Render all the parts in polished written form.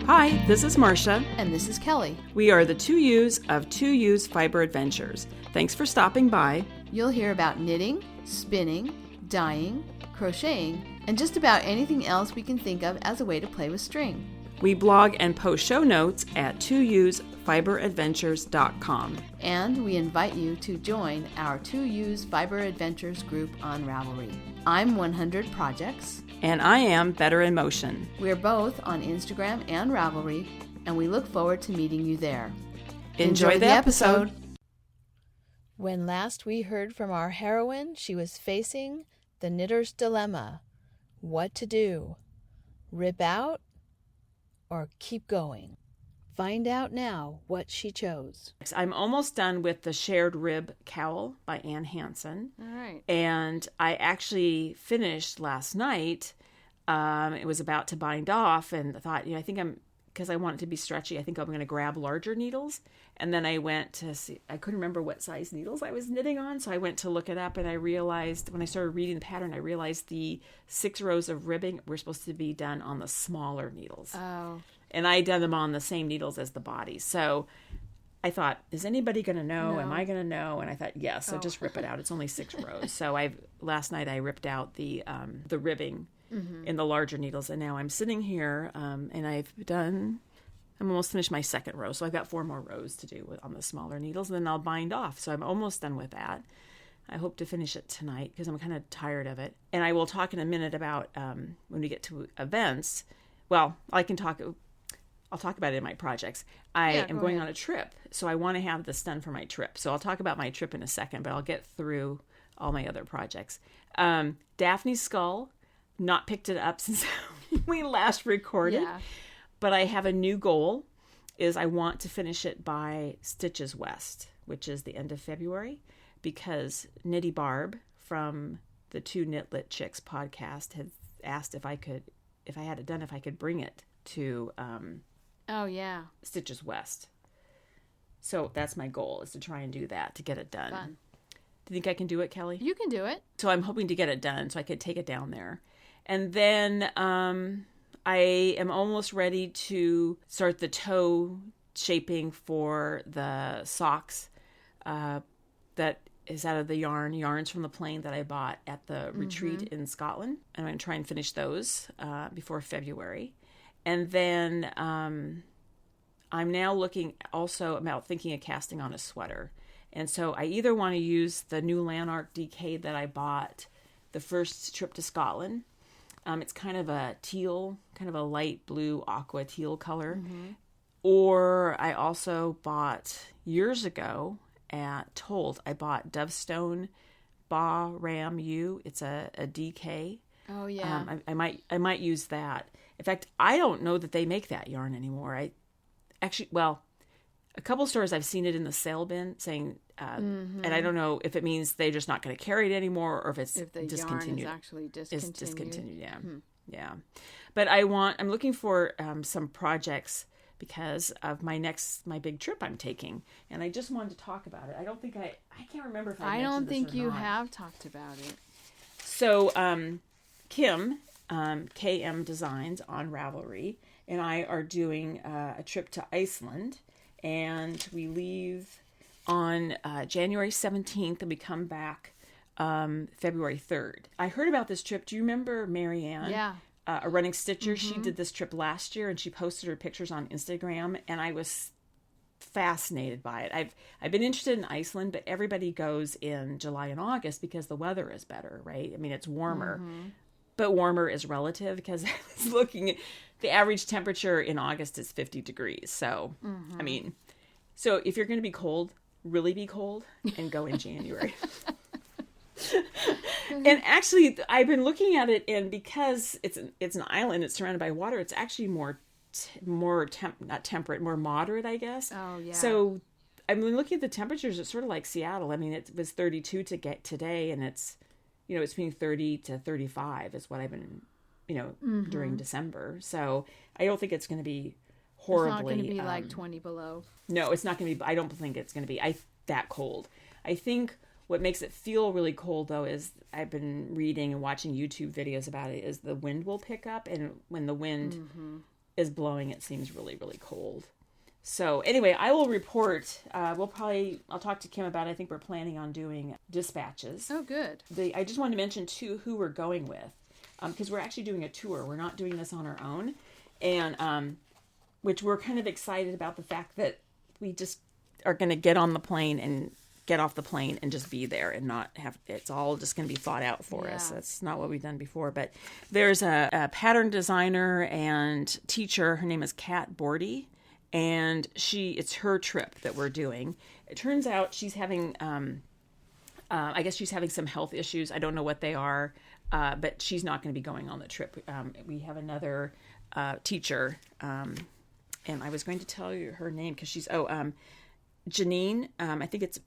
Hi, this is Marsha. And this is Kelly. We are the 2U's of 2U's Fiber Adventures. Thanks for stopping by. You'll hear about knitting, spinning, dyeing, crocheting, and just about anything else we can think of as a way to play with string. We blog and post show notes at 2usfiberadventures.com. And we invite you to join our 2U's Fiber Adventures group on Ravelry. I'm 100 Projects. And I am Better in Motion. We're both on Instagram and Ravelry, and we look forward to meeting you there. Enjoy the episode. When last we heard from our heroine, she was facing the knitter's dilemma. What to do? Rip out or keep going? Find out now what she chose. I'm almost done with the Shared Rib Cowl by Anne Hanson. All right. And I actually finished last night. It was about to bind off and I thought, because I want it to be stretchy, I think I'm going to grab larger needles. And then I went to see, I couldn't remember what size needles I was knitting on. So I went to look it up and I realized, when I started reading the pattern, I realized the 6 rows of ribbing were supposed to be done on the smaller needles. Oh. And I done them on the same needles as the body. So I thought, is anybody going to know? No. Am I going to know? And I thought, yes, so just rip it out. It's only 6 rows. So last night I ripped out the ribbing in the larger needles. And now I'm sitting here and I'm almost finished my 2nd row. So I've got 4 more rows to do on the smaller needles. And then I'll bind off. So I'm almost done with that. I hope to finish it tonight because I'm kind of tired of it. And I will talk in a minute about when we get to events. Well, I'll talk about it in my projects. I am going on a trip, so I want to have this done for my trip. So I'll talk about my trip in a second, but I'll get through all my other projects. Daphne's skull, not picked it up since we last recorded, but I have a new goal, is I want to finish it by Stitches West, which is the end of February, because KnittyBarb from the 2 Knit Lit Chicks podcast had asked if I could bring it to Stitches West. So that's my goal, is to try and do that, to get it done. Fun. Do you think I can do it, Kelly? You can do it. So I'm hoping to get it done so I could take it down there. And then I am almost ready to start the toe shaping for the socks that is out of the yarns from the plane that I bought at the retreat in Scotland. And I'm going to try and finish those before February. And then I'm now looking also about thinking of casting on a sweater. And so I either want to use the new Lanark DK that I bought the first trip to Scotland. It's kind of a teal, kind of a light blue aqua teal color. Or I also bought years ago at Told, I bought Dovestone Ba Ram U. It's a DK. Oh yeah. I might use that. In fact, I don't know that they make that yarn anymore. A couple stores I've seen it in the sale bin saying, and I don't know if it means they're just not going to carry it anymore or if it's discontinued. Yarn is actually discontinued. It's discontinued, yeah. Yeah. But I'm looking for some projects because of my big trip I'm taking. And I just wanted to talk about it. I don't think I can't remember if I don't mentioned think this or you not. have talked about it. So, Kim, KM Designs on Ravelry, and I are doing a trip to Iceland, and we leave on January 17th, and we come back February 3rd. I heard about this trip. Do you remember Mary Ann? Yeah. A running stitcher. She did this trip last year, and she posted her pictures on Instagram, and I was fascinated by it. I've been interested in Iceland, but everybody goes in July and August because the weather is better, right? I mean, it's warmer. But warmer is relative because I was looking at the average temperature in August is 50 degrees. So, I mean, so if you're going to be cold, really be cold and go in January. And actually, I've been looking at it, and because it's an island, it's surrounded by water, it's actually more not temperate, more moderate, I guess. Oh, yeah. So, I mean, looking at the temperatures, it's sort of like Seattle. I mean, it was 32 to get today, and it's between 30 to 35 is what I've been, during December. So I don't think it's going to be horribly. It's not going to be like 20 below. No, it's not going to be. I don't think it's going to be that cold. I think what makes it feel really cold, though, is I've been reading and watching YouTube videos about it, is the wind will pick up. And when the wind is blowing. It seems really, really cold. So anyway, I will report. I'll talk to Kim about it. I think we're planning on doing dispatches. Oh, good. I just wanted to mention too who we're going with, because we're actually doing a tour. We're not doing this on our own, and which we're kind of excited about the fact that we just are going to get off the plane and just be there and not have, it's all just going to be thought out for us. That's not what we've done before. But there's a pattern designer and teacher. Her name is Kat Bordy, and it's her trip that we're doing. It turns out she's having, I guess she's having some health issues. I don't know what they are, but she's not going to be going on the trip. We have another teacher, and I was going to tell you her name because she's Janine. I think it's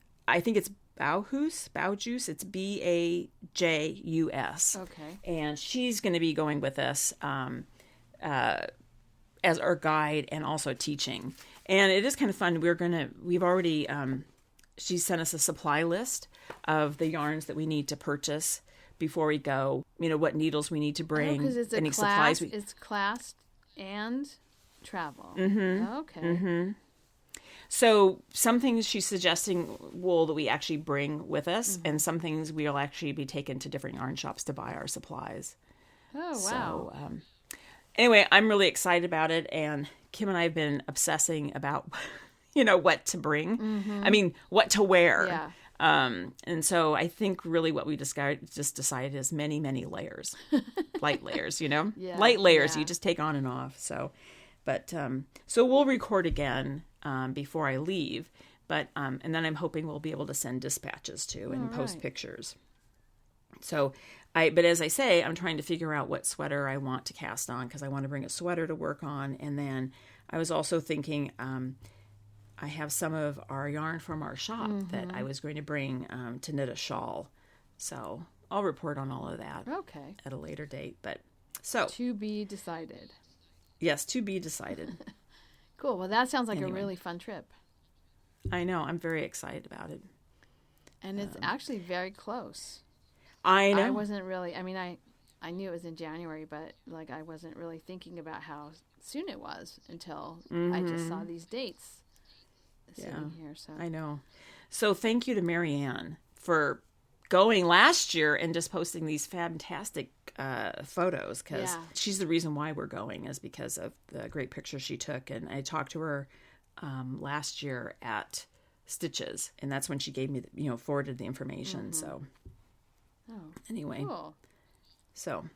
Baujuice. It's Bajus. Okay. And she's going to be going with us as our guide and also teaching. And it is kind of fun. We've already, she sent us a supply list of the yarns that we need to purchase before we go. What needles we need to bring. Because it's any class, supplies. It's class and travel. Mm-hmm. Okay. Mm-hmm. So some things she's suggesting wool that we actually bring with us, and some things we'll actually be taken to different yarn shops to buy our supplies. Oh, wow. So anyway, I'm really excited about it, and Kim and I have been obsessing about, what to bring. Mm-hmm. I mean, what to wear. Yeah. And so I think really what we just decided is many, many layers, light layers, Yeah, light layers yeah. you just take on and off. So, but, so we'll record again, before I leave, but, and then I'm hoping we'll be able to send dispatches too and post pictures. So but as I say, I'm trying to figure out what sweater I want to cast on, because I want to bring a sweater to work on. And then I was also thinking, I have some of our yarn from our shop that I was going to bring to knit a shawl. So I'll report on all of that at a later date. But so to be decided. Yes, to be decided. Cool. Well, that sounds like a really fun trip. I know. I'm very excited about it. And it's actually very close. I know. I wasn't really, I knew it was in January, but I wasn't really thinking about how soon it was until I just saw these dates sitting here. So I know. So thank you to Marianne for going last year and just posting these fantastic photos, because she's the reason why we're going, is because of the great pictures she took. And I talked to her last year at Stitches, and that's when she gave me forwarded the information. So anyway, cool. So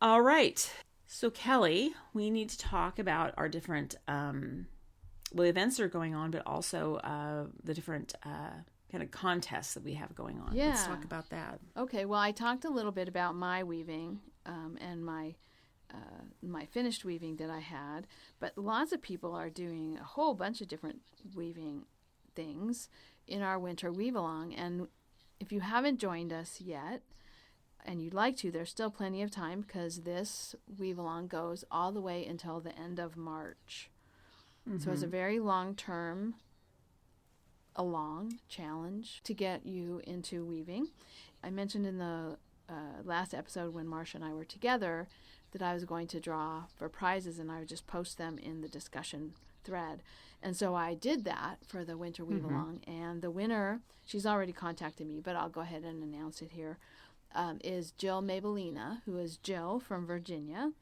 all right, so Kelly, we need to talk about our different the events that are going on, but also the different kind of contests that we have going on. Yeah. Let's talk about that. Okay, well, I talked a little bit about my weaving and my finished weaving that I had, but lots of people are doing a whole bunch of different weaving things in our winter weave-along, and if you haven't joined us yet and you'd like to, there's still plenty of time, because this weave-along goes all the way until the end of March. So it's a very long-term challenge to get you into weaving. I mentioned in the last episode when Marsha and I were together that I was going to draw for prizes, and I would just post them in the discussion thread. And so I did that for the winter weave-along, and the winner, she's already contacted me, but I'll go ahead and announce it here, is Jill Mabelina, who is Jill from Virginia,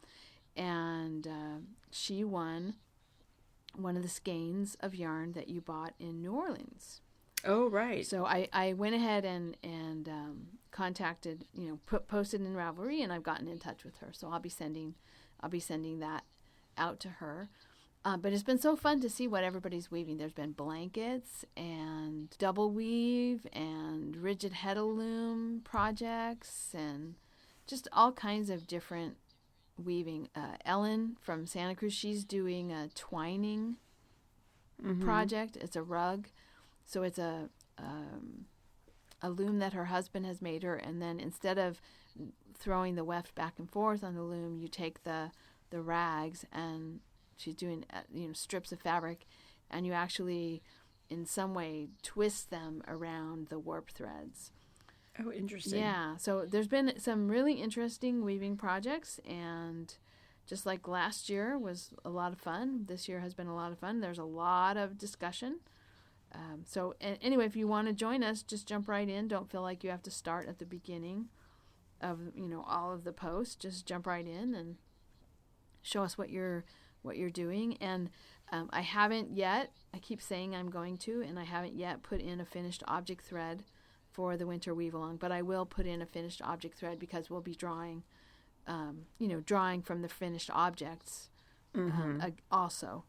and she won one of the skeins of yarn that you bought in New Orleans. Oh, right. So I went ahead and contacted, posted in Ravelry, and I've gotten in touch with her. So I'll be sending that out to her. But it's been so fun to see what everybody's weaving. There's been blankets and double weave and rigid heddle loom projects and just all kinds of different weaving. Ellen from Santa Cruz, she's doing a twining project. It's a rug. So it's a loom that her husband has made her, and then instead of throwing the weft back and forth on the loom, you take the rags, and she's doing strips of fabric, and you actually in some way twist them around the warp threads. Oh, interesting. Yeah, so there's been some really interesting weaving projects, and just like last year was a lot of fun. This year has been a lot of fun. There's a lot of discussion. So anyway, if you want to join us, just jump right in. Don't feel like you have to start at the beginning of, all of the posts. Just jump right in and show us what you're doing. And I haven't yet, I keep saying I'm going to, and I haven't yet put in a finished object thread for the winter weave along, but I will put in a finished object thread because we'll be drawing, drawing from the finished objects also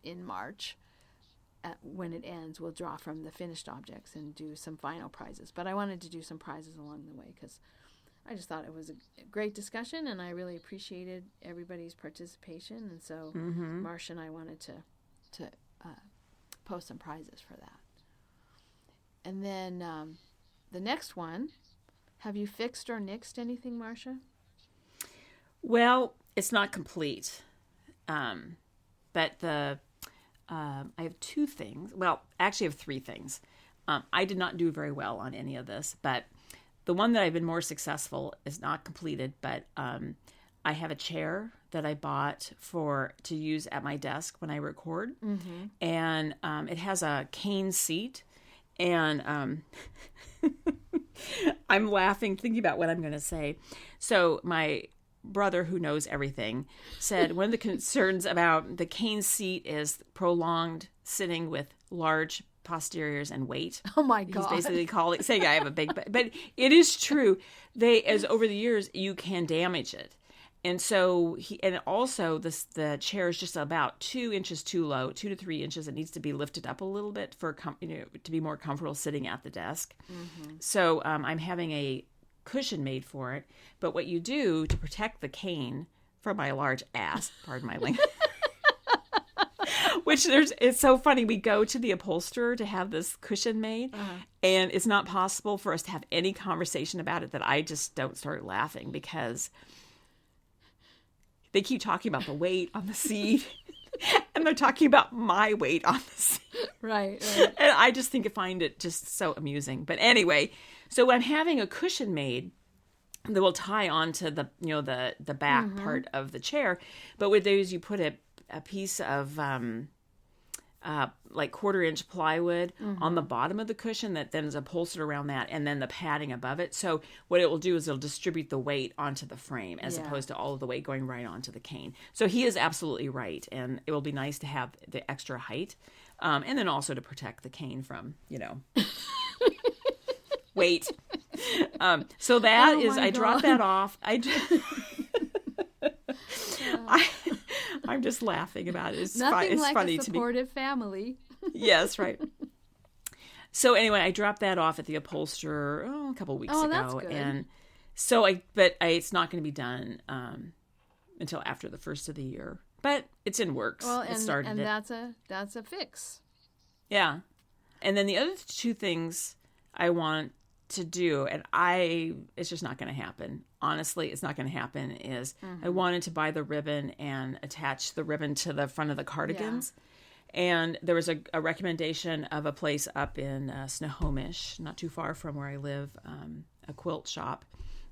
in March. When it ends, we'll draw from the finished objects and do some final prizes. But I wanted to do some prizes along the way because I just thought it was a great discussion, and I really appreciated everybody's participation. And so Marsha and I wanted to post some prizes for that. And then the next one, have you fixed or nixed anything, Marsha? Well, it's not complete, but I have two things. Well, actually I have three things. I did not do very well on any of this, but the one that I've been more successful is not completed, but I have a chair that I bought to use at my desk when I record, and it has a cane seat, and I'm laughing thinking about what I'm going to say. So my brother, who knows everything, said one of the concerns about the cane seat is prolonged sitting with large posteriors and weight. Oh my God. He's basically saying I have a big but it is true. As over the years you can damage it. And so also the chair is just about 2 inches too low, 2 to 3 inches. It needs to be lifted up a little bit for to be more comfortable sitting at the desk. So I'm having a cushion made for it, but what you do to protect the cane from my large ass, pardon my language, it's so funny, we go to the upholsterer to have this cushion made, and it's not possible for us to have any conversation about it that I just don't start laughing because they keep talking about the weight on the seat and they're talking about my weight on the seat. Right. And I just find it just so amusing. But anyway, so I'm having a cushion made that will tie onto the the back part of the chair. But with those, you put a piece of like 1/4-inch plywood on the bottom of the cushion that then is upholstered around that, and then the padding above it. So what it will do is it'll distribute the weight onto the frame as opposed to all of the weight going right onto the cane. So he is absolutely right, and it will be nice to have the extra height, and then also to protect the cane from weight. So that is, I dropped that off. I'm just laughing about it. It's like funny a supportive family. Yes, right. So anyway, I dropped that off at the upholsterer a couple weeks ago, that's good. And so it's not going to be done until after the first of the year. But it's in works. Well, it started, and that's a fix. Yeah, and then the other two things I want to do, and it's just not going to happen. Honestly, it's not going to happen. I wanted to buy the ribbon and attach the ribbon to the front of the cardigans. Yeah. And there was a recommendation of a place up in Snohomish, not too far from where I live, a quilt shop,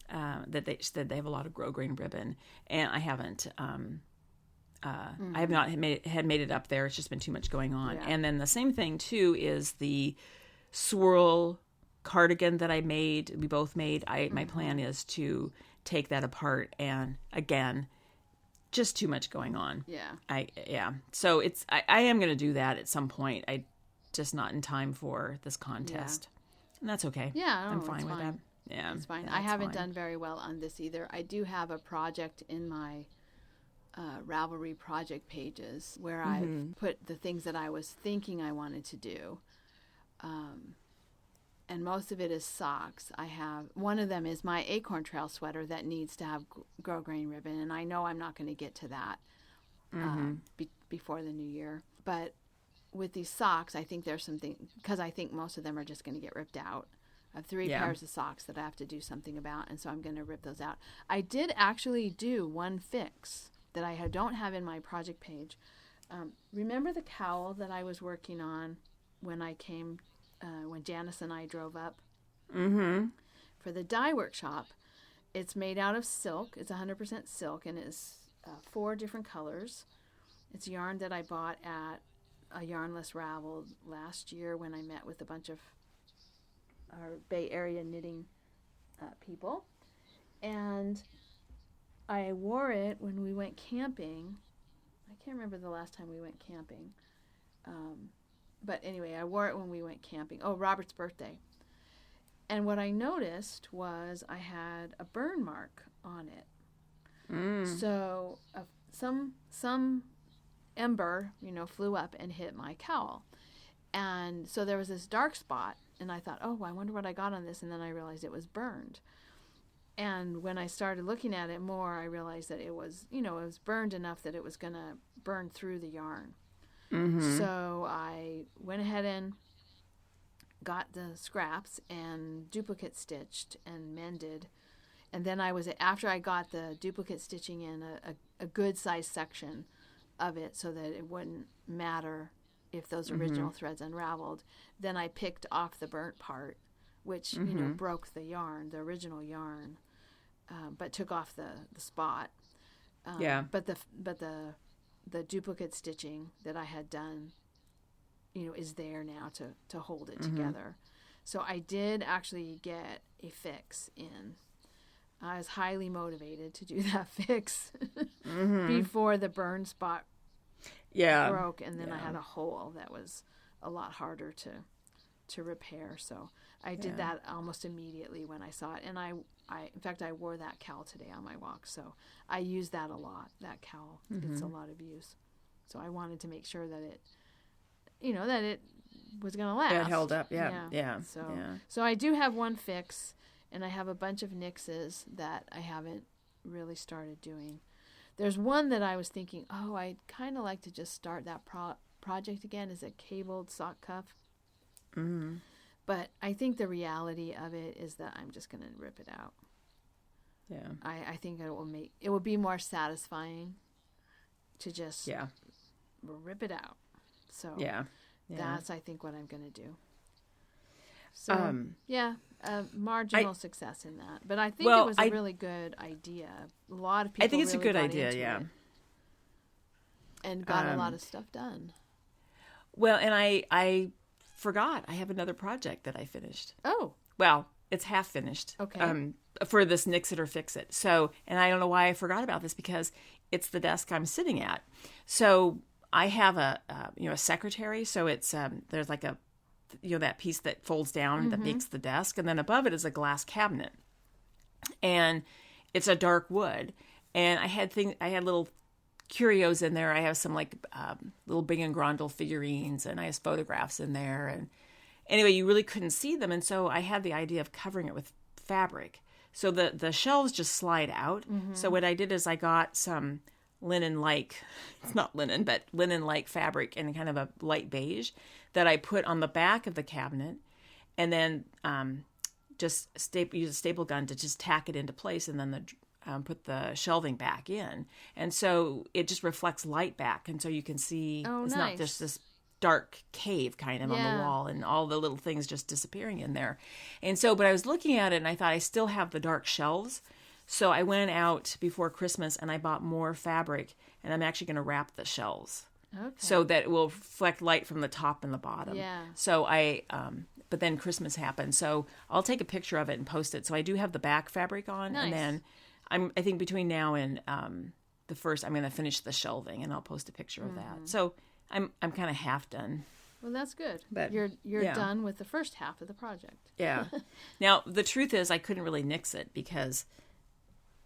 that they said they have a lot of grosgrain ribbon. And I haven't, I have not made it up there. It's just been too much going on. Yeah. And then the same thing too is the swirl cardigan that we both made. My plan is to take that apart, and again, just too much going on. So I am going to do that at some point. I just not in time for this contest, and that's okay. I'm fine with that. Yeah, it's fine. I haven't done very well on this either. I do have a project in my Ravelry project pages where I've put the things that I was thinking I wanted to do. And most of it is socks. One of them is my Acorn Trail sweater that needs to have grosgrain ribbon, and I know I'm not going to get to that before the new year. But with these socks, I think there's something, because I think most of them are just going to get ripped out. I have 3 pairs of socks that I have to do something about, and so I'm going to rip those out. I did actually do one fix that I don't have in my project page. Remember the cowl that I was working on when I came when Janice and I drove up for the dye workshop? It's made out of silk. It's 100% silk, and it's 4 different colors. It's yarn that I bought at a Yarnless Ravel last year when I met with a bunch of our Bay Area knitting people. And I wore it when we went camping. I can't remember the last time we went camping. But anyway, I wore it when we went camping. Oh, Robert's birthday. And what I noticed was I had a burn mark on it. So some ember, flew up and hit my cowl. And so there was this dark spot, and I thought, oh, I wonder what I got on this. And then I realized it was burned. And when I started looking at it more, I realized that it was, it was burned enough that it was going to burn through the yarn. So I went ahead and got the scraps and duplicate stitched and mended. And then after I got the duplicate stitching in a good size section of it so that it wouldn't matter if those original threads unraveled, then I picked off the burnt part, which, broke the yarn, the original yarn, but took off the spot. But the duplicate stitching that I had done, is there now to hold it together. So I did actually get a fix in. I was highly motivated to do that fix before the burn spot broke, and then I had a hole that was a lot harder to repair. So I did that almost immediately when I saw it, and I in fact I wore that cowl today on my walk. So I use that a lot. That cowl gets a lot of use. So I wanted to make sure that it, that it was going to last. It held up. Yeah. So I do have one fix. And I have a bunch of nixes that I haven't really started doing. There's one that I was thinking, I'd kind of like to just start that project again, is a cabled sock cuff. But I think the reality of it is that I'm just going to rip it out. Yeah. I think it will be more satisfying to just rip it out. So that's, I think, what I'm going to do. So, marginal success in that. But I think it was a really good idea. A lot of people I think it's really a good got idea, into it and got a lot of stuff done. Well, and I forgot. I have another project that I finished. Oh. Well, it's half finished. Okay. For this Nix It or Fix It. So, and I don't know why I forgot about this because it's the desk I'm sitting at. So I have a secretary. So it's, there's like a, that piece that folds down that makes the desk, and then above it is a glass cabinet, and it's a dark wood. And I had little curios in there. I have some little Bing and Grondel figurines, and I have photographs in there. And anyway, you really couldn't see them, and so I had the idea of covering it with fabric. So the shelves just slide out. So what I did is I got some linen-like, it's not linen, but linen-like fabric in kind of a light beige that I put on the back of the cabinet, and then just use a staple gun to just tack it into place, and then put the shelving back in. And so it just reflects light back, and so you can see it's not just this dark cave kind of on the wall and all the little things just disappearing in there. And so, but I was looking at it and I thought I still have the dark shelves. So I went out before Christmas and I bought more fabric, and I'm actually going to wrap the shelves. Okay. So that it will reflect light from the top and the bottom. Yeah. So but then Christmas happened. So I'll take a picture of it and post it. So I do have the back fabric on. Nice. And then I think between now and the first, I'm going to finish the shelving, and I'll post a picture of that. So I'm kind of half done. Well, that's good. But you're done with the first half of the project. Yeah. Now, the truth is I couldn't really nix it because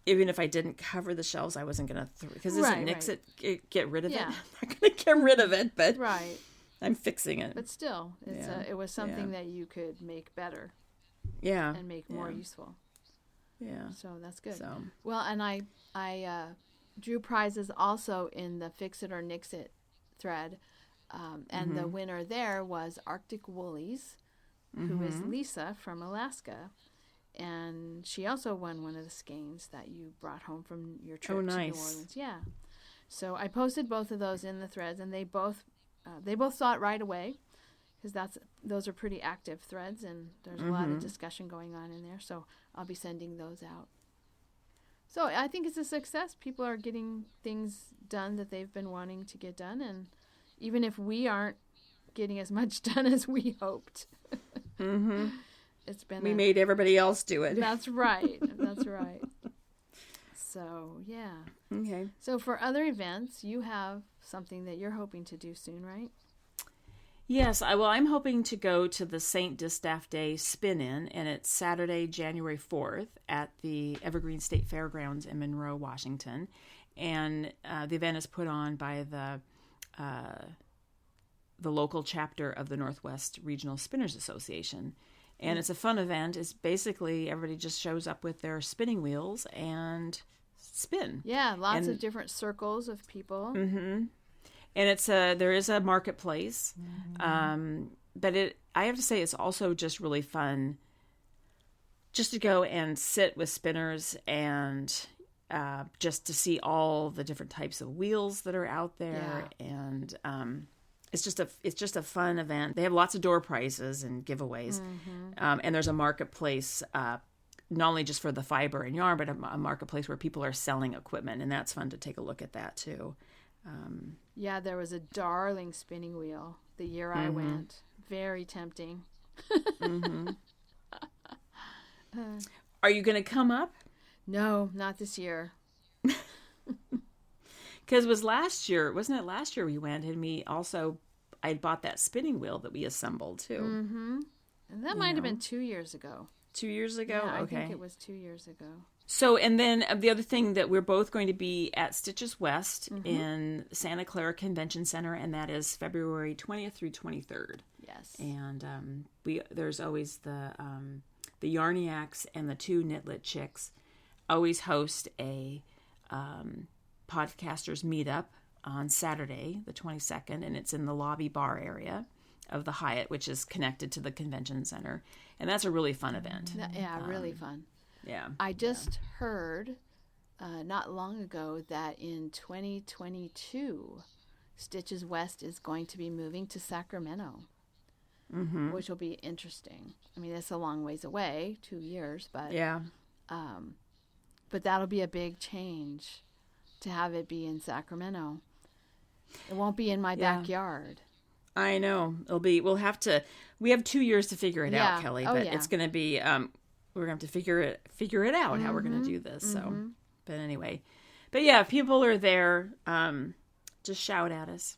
even if I didn't cover the shelves, I wasn't going to, because isn't nix it, get rid of it? I'm not going to get rid of it, but I'm fixing it. But still, it was something that you could make better. Yeah. And make more useful. Yeah. So that's good. So. Well, and I drew prizes also in the Fix It or Nix It thread. And the winner there was Arctic Woolies, who is Lisa from Alaska. And she also won one of the skeins that you brought home from your trip to New Orleans. Yeah. So I posted both of those in the threads, and they both saw it right away, because those are pretty active threads, and there's a lot of discussion going on in there. So I'll be sending those out. So I think it's a success. People are getting things done that they've been wanting to get done. And even if we aren't getting as much done as we hoped, it's been we made everybody else do it. That's right. That's right. So, yeah. Okay. So for other events, you have something that you're hoping to do soon, right? Yes, I'm hoping to go to the St. Distaff Day Spin-In, and it's Saturday, January 4th at the Evergreen State Fairgrounds in Monroe, Washington. And the event is put on by the local chapter of the Northwest Regional Spinners Association. And it's a fun event. It's basically everybody just shows up with their spinning wheels and spin. Yeah, lots of different circles of people. Mm-hmm. And there is a marketplace, but I have to say it's also just really fun just to go and sit with spinners and just to see all the different types of wheels that are out there. Yeah. And it's just a fun event. They have lots of door prizes and giveaways, and there's a marketplace. Not only just for the fiber and yarn, but a marketplace where people are selling equipment, and that's fun to take a look at that too. Yeah, there was a darling spinning wheel the year I went. Very tempting. Are you going to come up? No, not this year. Because wasn't it last year we went, and I bought that spinning wheel that we assembled too. And that might have been 2 years ago. 2 years ago? Yeah, okay. I think it was 2 years ago. So, and then the other thing that we're both going to be at Stitches West in Santa Clara Convention Center, and that is February 20th through 23rd. Yes. And there's always the Yarniacs and the two Knitlit Chicks always host a podcasters meetup on Saturday, the 22nd, and it's in the lobby bar area of the Hyatt, which is connected to the convention center. And that's a really fun event. Yeah, really fun. Yeah. I just heard not long ago that in 2022, Stitches West is going to be moving to Sacramento, which will be interesting. I mean, it's a long ways away, 2 years, but yeah. But that'll be a big change to have it be in Sacramento. It won't be in my backyard. I know. We have 2 years to figure it out, Kelly, but it's going to be, we're going to have to figure it out how we're going to do this. So, but anyway, if people are there, just shout at us.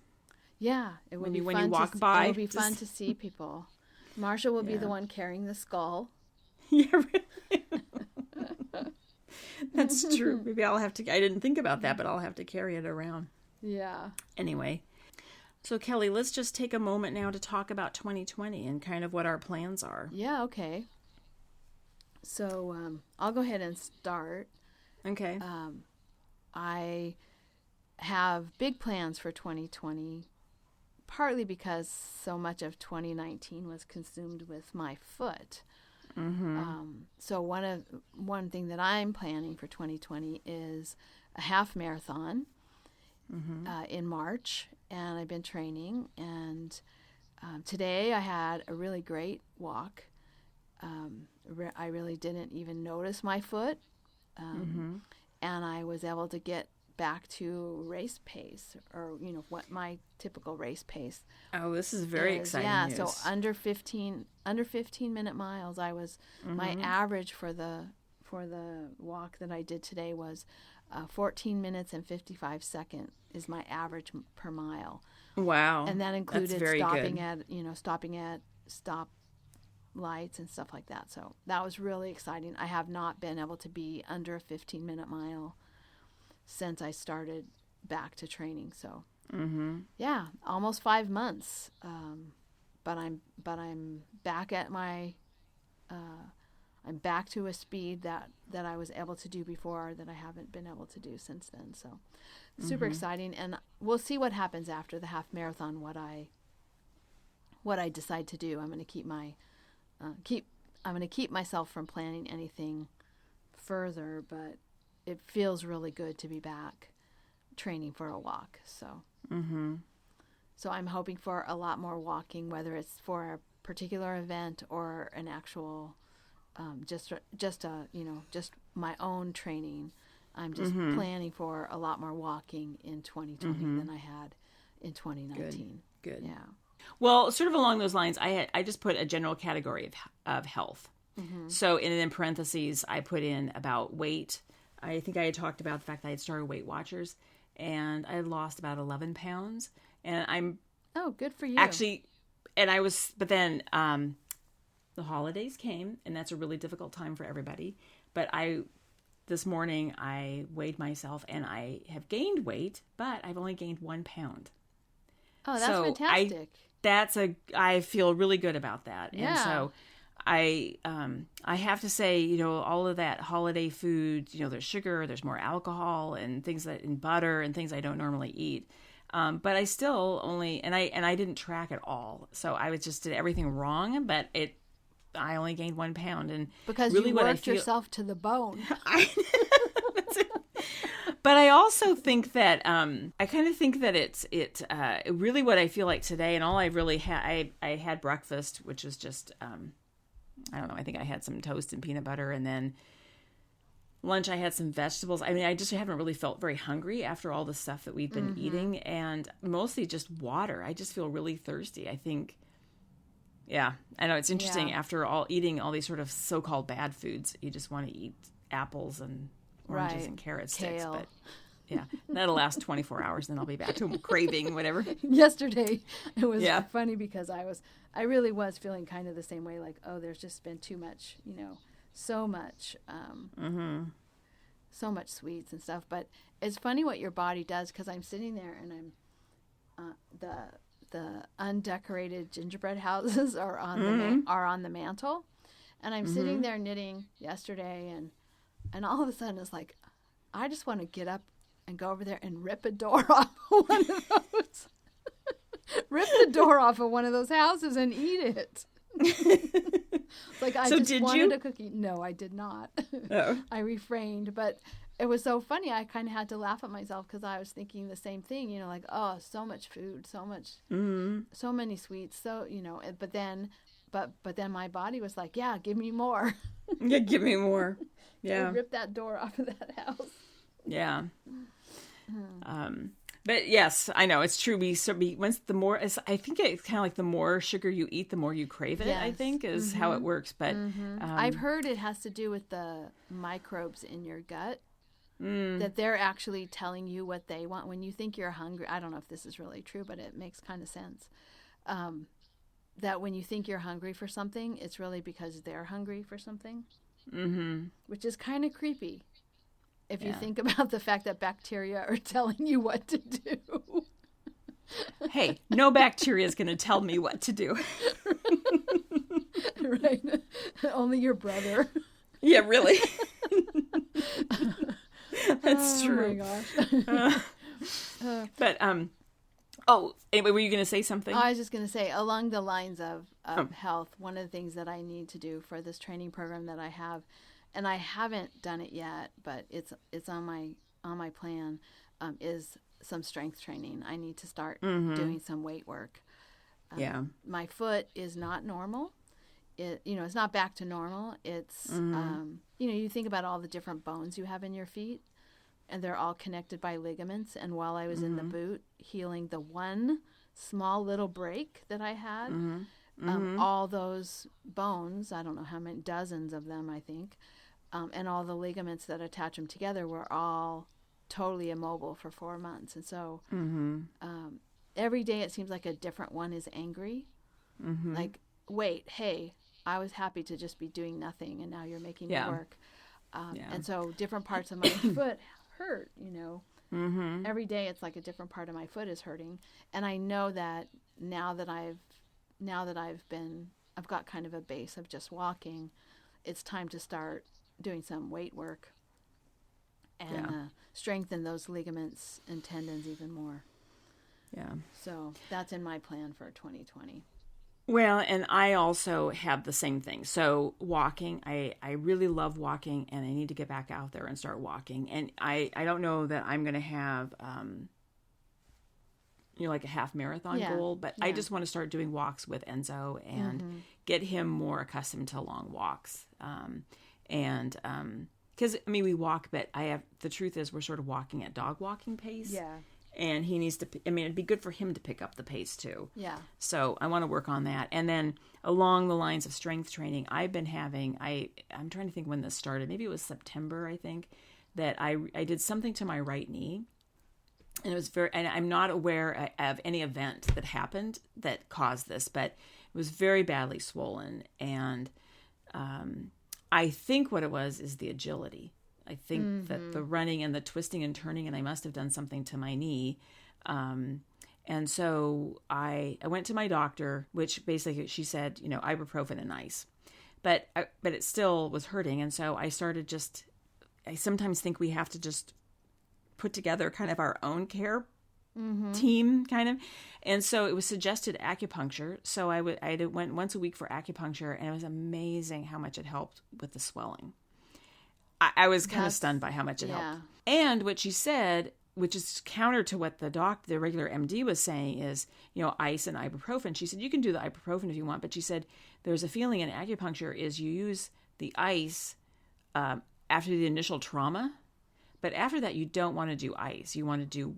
Yeah. It will be when fun you walk by. It will be fun to see people. Marsha will be the one carrying the skull. Yeah, really. That's true. Maybe I didn't think about that, but I'll have to carry it around. Yeah. Anyway. So, Kelly, let's just take a moment now to talk about 2020 and kind of what our plans are. Yeah, okay. So, I'll go ahead and start. Okay. I have big plans for 2020, partly because so much of 2019 was consumed with my foot. So one thing that I'm planning for 2020 is a half marathon in March, and I've been training. And today I had a really great walk. I really didn't even notice my foot, and I was able to get back to race pace, or what my typical race pace. Oh, this is very exciting news. Yeah, so under 15 minute miles. I was my average for the walk that I did today was 14 minutes and 55 seconds is my average per mile. Wow. And that included stopping at stop lights and stuff like that. So that was really exciting. I have not been able to be under a 15-minute mile since I started back to training. So yeah, almost 5 months. But I'm back at my I'm back to a speed that I was able to do before that I haven't been able to do since then. So super exciting, and we'll see what happens after the half marathon. What I decide to do. I'm going to keep myself from planning anything further, but it feels really good to be back training for a walk. So so I'm hoping for a lot more walking, whether it's for a particular event or an actual just my own training I'm just planning for a lot more walking in 2020 than I had in 2019. Good. Yeah. Well, sort of along those lines, I just put a general category of health. So in parentheses, I put in about weight. I think I had talked about the fact that I had started Weight Watchers, and I had lost about 11 pounds. And I'm... Oh, good for you. Actually, but then the holidays came, and that's a really difficult time for everybody. But this morning, I weighed myself, and I have gained weight, but I've only gained 1 pound. Oh, that's fantastic. I feel really good about that. Yeah. And so I have to say, all of that holiday food, there's sugar, there's more alcohol and things and butter and things I don't normally eat. But I still only, and I didn't track at all. So I did everything wrong, but I only gained 1 pound. And because really you worked yourself to the bone. That's it. But I also think that I kind of think that it really what I feel like today, and all I really had, I had breakfast, which was just I don't know. I think I had some toast and peanut butter, and then lunch I had some vegetables. I mean, I just haven't really felt very hungry after all the stuff that we've been eating, and mostly just water. I just feel really thirsty. I think, yeah, I know it's interesting. After eating all these sort of so-called bad foods, you just want to eat apples and oranges and carrot sticks, Kale. but yeah, that'll last 24 hours, then I'll be back to craving whatever. Yesterday, it was funny because I really was feeling kind of the same way, like, oh, there's just been too much, so much sweets and stuff. But it's funny what your body does, because I'm sitting there and I'm the undecorated gingerbread houses are on the mantle, and I'm sitting there knitting yesterday, and all of a sudden it's like, I just want to get up and go over there and rip a door off of one of those. Rip the door off of one of those houses and eat it. Like, I just wanted a cookie. No, I did not. Oh. I refrained, but it was so funny. I kind of had to laugh at myself because I was thinking the same thing, like, oh, so much food, so much, so many sweets. So, but then my body was like, yeah, give me more. Yeah, give me more. Yeah. Rip that door off of that house. Yeah. But yes, I know it's true. I think it's kind of like the more sugar you eat, the more you crave it. Yes. I think is how it works. But I've heard it has to do with the microbes in your gut, that they're actually telling you what they want when you think you're hungry. I don't know if this is really true, but it makes kind of sense. That when you think you're hungry for something, it's really because they're hungry for something, which is kind of creepy. If you think about the fact that bacteria are telling you what to do. Hey, no bacteria is going to tell me what to do. Right. Only your brother. Yeah, really. That's true. Oh, my gosh. But, anyway, were you going to say something? I was just going to say, along the lines of health, one of the things that I need to do for this training program that I have, and I haven't done it yet, but it's on my plan, is some strength training. I need to start doing some weight work. My foot is not normal. It's not back to normal. It's you think about all the different bones you have in your feet, and they're all connected by ligaments. And while I was in the boot healing the one small little break that I had, all those bones, I don't know how many, dozens of them, I think, and all the ligaments that attach them together were all totally immobile for 4 months. And so every day it seems like a different one is angry. Like, wait, hey, I was happy to just be doing nothing, and now you're making me work. And so different parts of my foot hurt, Every day it's like a different part of my foot is hurting. And I know that now that I've got kind of a base of just walking, it's time to start doing some weight work and strengthen those ligaments and tendons even more. Yeah. So that's in my plan for 2020. Well, and I also have the same thing. So walking, I really love walking, and I need to get back out there and start walking. And I don't know that I'm going to have, like a half marathon goal, but I just want to start doing walks with Enzo and get him more accustomed to long walks. because I mean we walk, but the truth is we're sort of walking at dog walking pace. Yeah. And he needs to, I mean, it'd be good for him to pick up the pace too. Yeah. So I want to work on that. And then along the lines of strength training, I've been having, I'm trying to think when this started. Maybe it was September, I think, that I did something to my right knee. And it was and I'm not aware of any event that happened that caused this, but it was very badly swollen. And I think what it was is the agility. I think that the running and the twisting and turning, and I must have done something to my knee. And so I went to my doctor, which basically she said, ibuprofen and ice. But it still was hurting. And so I started I sometimes think we have to just put together kind of our own care team kind of. And so it was suggested acupuncture. So I went once a week for acupuncture, and it was amazing how much it helped with the swelling. I was kind of stunned by how much it helped. And what she said, which is counter to what the regular MD was saying, is, ice and ibuprofen. She said, you can do the ibuprofen if you want, but she said, there's a feeling in acupuncture is you use the ice after the initial trauma, but after that, you don't want to do ice. You want to do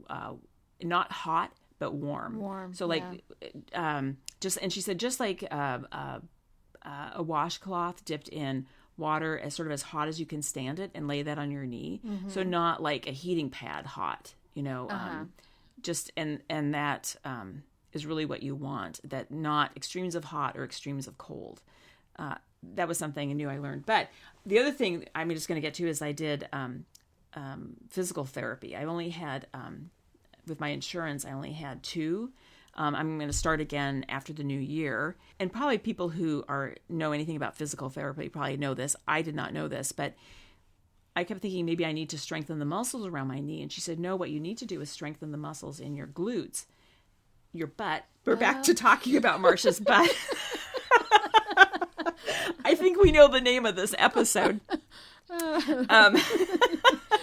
not hot, but warm. Warm. So and she said, just like a washcloth dipped in water as hot as you can stand it, and lay that on your knee. So not like a heating pad hot, just, and that is really what you want, that not extremes of hot or extremes of cold. That was something new I learned. But the other thing I'm just going to get to is I did physical therapy. I only had, with my insurance, I only had 2. I'm going to start again after the new year. And probably people who know anything about physical therapy probably know this. I did not know this, but I kept thinking maybe I need to strengthen the muscles around my knee. And she said, no, what you need to do is strengthen the muscles in your glutes, your butt. We're back to talking about Marsha's butt. I think we know the name of this episode.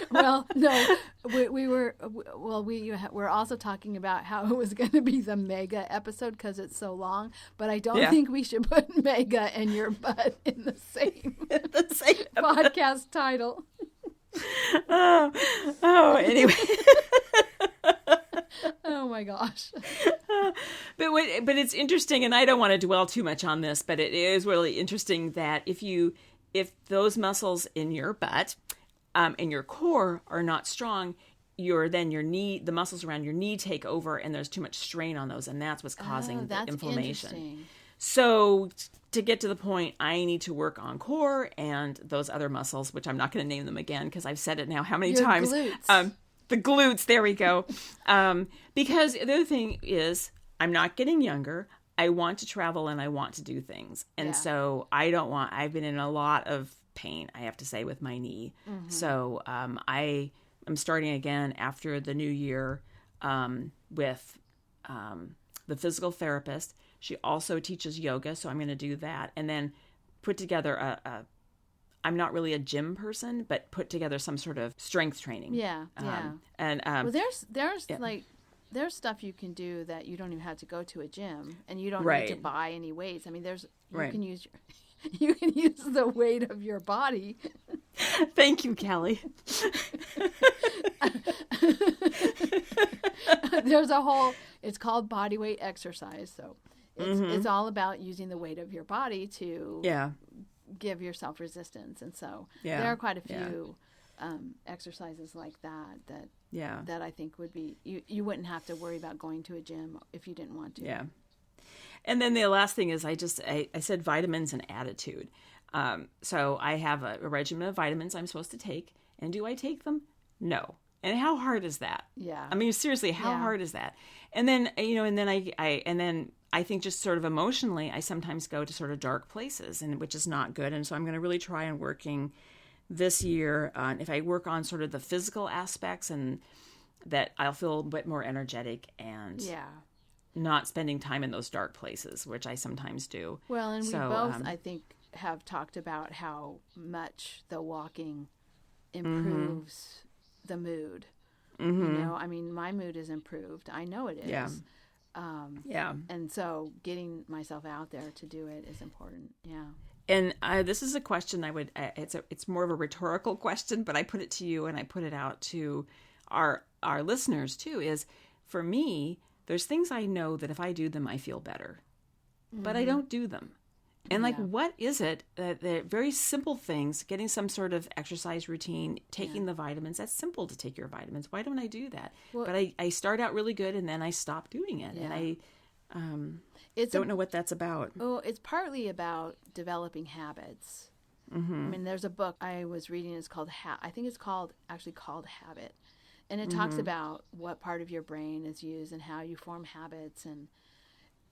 Well, no, we're also talking about how it was going to be the mega episode because it's so long, but I don't think we should put mega and your butt in the same podcast title. Anyway. Oh my gosh. But it's interesting, and I don't want to dwell too much on this, but it is really interesting that if those muscles in your butt and your core are not strong, your knee, the muscles around your knee take over, and there's too much strain on those, and that's what's causing the inflammation. So to get to the point, I need to work on core and those other muscles, which I'm not going to name them again because I've said it now how many times. Glutes. The glutes, there we go. Because the other thing is, I'm not getting younger. I want to travel and I want to do things. And so I've been in a lot of pain, I have to say, with my knee. So I am starting again after the new year with the physical therapist. She also teaches yoga, so I'm going to do that. And then put together I'm not really a gym person, but put together some sort of strength training. Well, there's stuff you can do that you don't even have to go to a gym, and you don't need to buy any weights. I mean, you can use the weight of your body. Thank you, Kelly. It's called body weight exercise. So it's all about using the weight of your body to give yourself resistance. And so there are quite a few exercises like that I think would be, you wouldn't have to worry about going to a gym if you didn't want to. Yeah. And then the last thing is I said vitamins and attitude. So I have a regimen of vitamins I'm supposed to take. And do I take them? No. And how hard is that? Yeah. I mean, seriously, how hard is that? And then, I think just sort of emotionally, I sometimes go to sort of dark places, and which is not good. And so I'm going to really try on working this year. If I work on sort of the physical aspects, and that I'll feel a bit more energetic and not spending time in those dark places, which I sometimes do. Well, and we both, I think, have talked about how much the walking improves the mood. I mean, my mood is improved. I know it is. And so getting myself out there to do it is important. Yeah. And this is a question it's more of a rhetorical question, but I put it to you and I put it out to our listeners too, is for me, there's things I know that if I do them, I feel better, but I don't do them. And like, what is it that the very simple things, getting some sort of exercise routine, taking the vitamins, that's simple to take your vitamins. Why don't I do that? Well, but I start out really good and then I stop doing it. And I don't know what that's about. Oh, it's partly about developing habits. Mm-hmm. I mean, there's a book I was reading. It's called, I think it's called Habit. And it talks about what part of your brain is used and how you form habits. And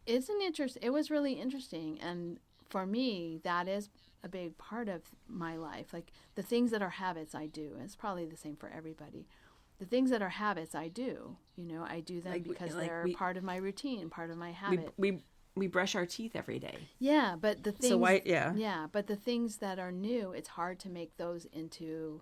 it was really interesting. And for me, that is a big part of my life. Like the things that are habits I do. And it's probably the same for everybody. The things that are habits I do. I do them because they're part of my routine, part of my habit. We brush our teeth every day. Yeah, but the things. So why? Yeah, but the things that are new, it's hard to make those into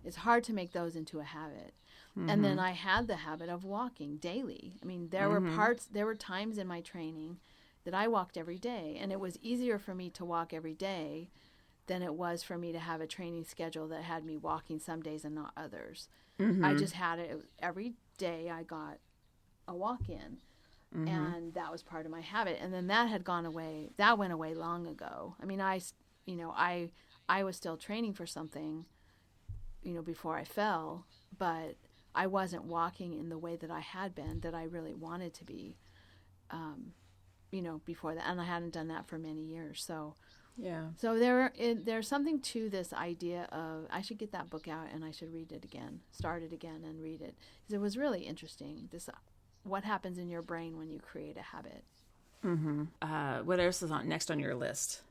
a habit. Mm-hmm. And then I had the habit of walking daily. I mean, there were times in my training that I walked every day, and it was easier for me to walk every day than it was for me to have a training schedule that had me walking some days and not others. Mm-hmm. I just had it every day. I got a walk in. Mm-hmm. And that was part of my habit. And then that had gone away. That went away long ago. I mean, I was still training for something, before I fell, but I wasn't walking in the way that I had been, that I really wanted to be, before that. And I hadn't done that for many years. So, yeah. So there's something to this idea of I should get that book out and I should read it again, start it again and read it. Because it was really interesting. What happens in your brain when you create a habit. Mm-hmm. What else is next on your list?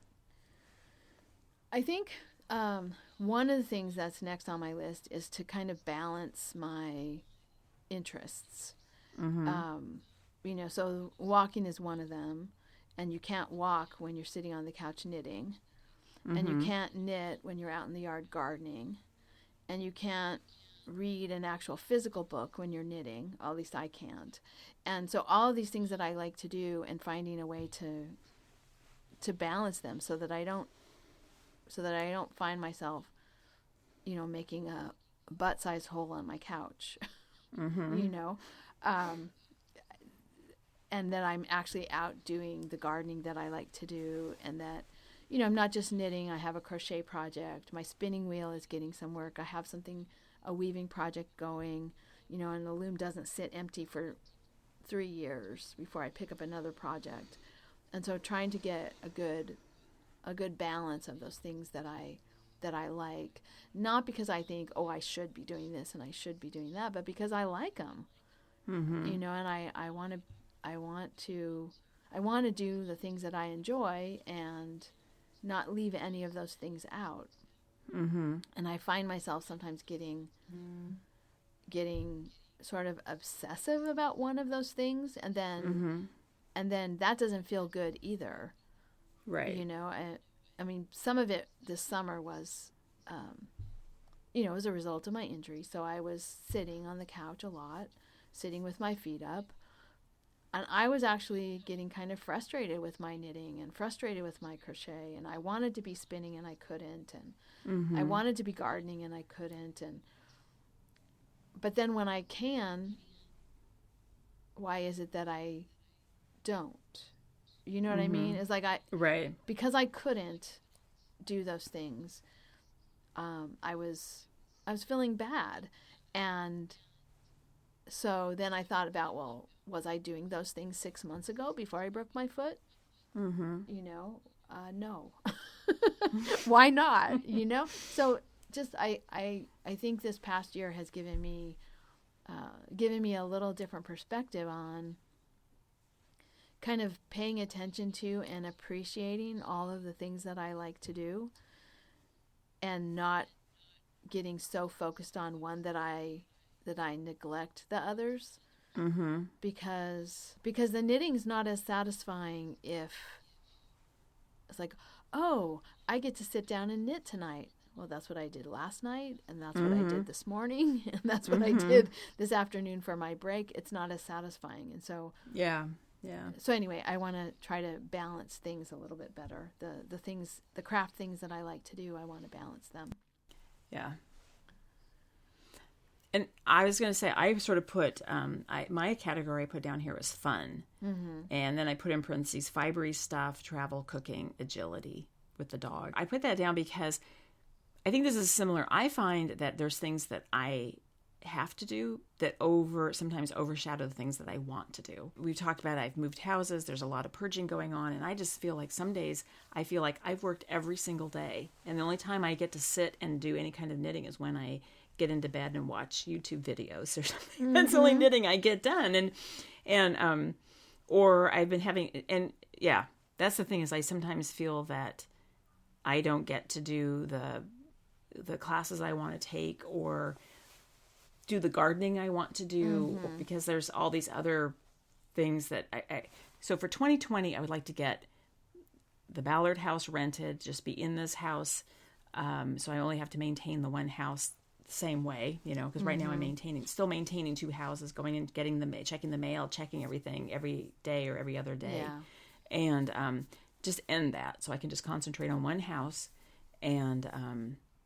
I think one of the things that's next on my list is to kind of balance my interests. Mm-hmm. So walking is one of them, and you can't walk when you're sitting on the couch knitting, mm-hmm. and you can't knit when you're out in the yard gardening, and you can't read an actual physical book when you're knitting. At least I can't. And so all of these things that I like to do, and finding a way to balance them so that I don't find myself, making a butt-sized hole on my couch, mm-hmm. And that I'm actually out doing the gardening that I like to do, and that, I'm not just knitting. I have a crochet project. My spinning wheel is getting some work. I have a weaving project going, and the loom doesn't sit empty for 3 years before I pick up another project. And so trying to get a good balance of those things that I like, not because I think, I should be doing this and I should be doing that, but because I like them, mm-hmm. And I want to do the things that I enjoy and not leave any of those things out. Mm-hmm. And I find myself sometimes getting sort of obsessive about one of those things, and then that doesn't feel good either. Right. I mean, some of it this summer was, as a result of my injury. So I was sitting on the couch a lot, sitting with my feet up. And I was actually getting kind of frustrated with my knitting and frustrated with my crochet. And I wanted to be spinning and I couldn't. And mm-hmm. I wanted to be gardening and I couldn't. But then when I can, why is it that I don't? You know what mm-hmm. I mean? It's like because I couldn't do those things, I was feeling bad. And so then I thought about, well, was I doing those things 6 months ago before I broke my foot? Mm-hmm. No. Why not? So just I think this past year has given me a little different perspective on kind of paying attention to and appreciating all of the things that I like to do, and not getting so focused on one that I neglect the others. Mm-hmm. Because the knitting's not as satisfying if it's like, I get to sit down and knit tonight. Well, that's what I did last night, and that's mm-hmm. what I did this morning, and that's what mm-hmm. I did this afternoon for my break. It's not as satisfying. And so Yeah. So anyway, I want to try to balance things a little bit better. The craft things that I like to do, I want to balance them. Yeah. And I was going to say, I sort of put, my category I put down here was fun. Mm-hmm. And then I put in parentheses, fibery stuff, travel, cooking, agility with the dog. I put that down because I think this is similar. I find that there's things that I have to do that sometimes overshadow the things that I want to do. We've talked about I've moved houses. There's a lot of purging going on. And I just feel like some days I feel like I've worked every single day. And the only time I get to sit and do any kind of knitting is when I get into bed and watch YouTube videos or something. Mm-hmm. That's the only knitting I get done. And or I've been having, and yeah, that's the thing is I sometimes feel that I don't get to do the classes I want to take or do the gardening I want to do because there's all these other things that so for 2020, I would like to get the Ballard house rented, just be in this house. So I only have to maintain the one house the same way, because right now I'm still maintaining two houses, going and checking the mail, checking everything every day or every other day. Yeah. And just end that so I can just concentrate on one house and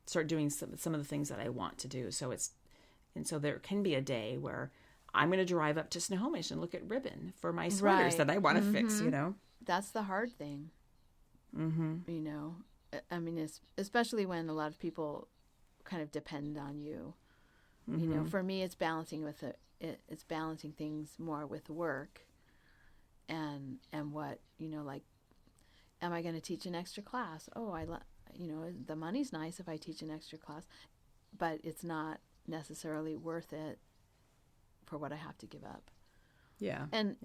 start doing some of the things that I want to do. So there can be a day where I'm going to drive up to Snohomish and look at ribbon for my sweaters that I want to fix, That's the hard thing. Mm-hmm. I mean, especially when a lot of people kind of depend on you. Mm-hmm. For me, it's balancing it's balancing things more with work and what, like, am I going to teach an extra class? Oh, the money's nice if I teach an extra class, but it's not necessarily worth it for what I have to give up. Yeah. And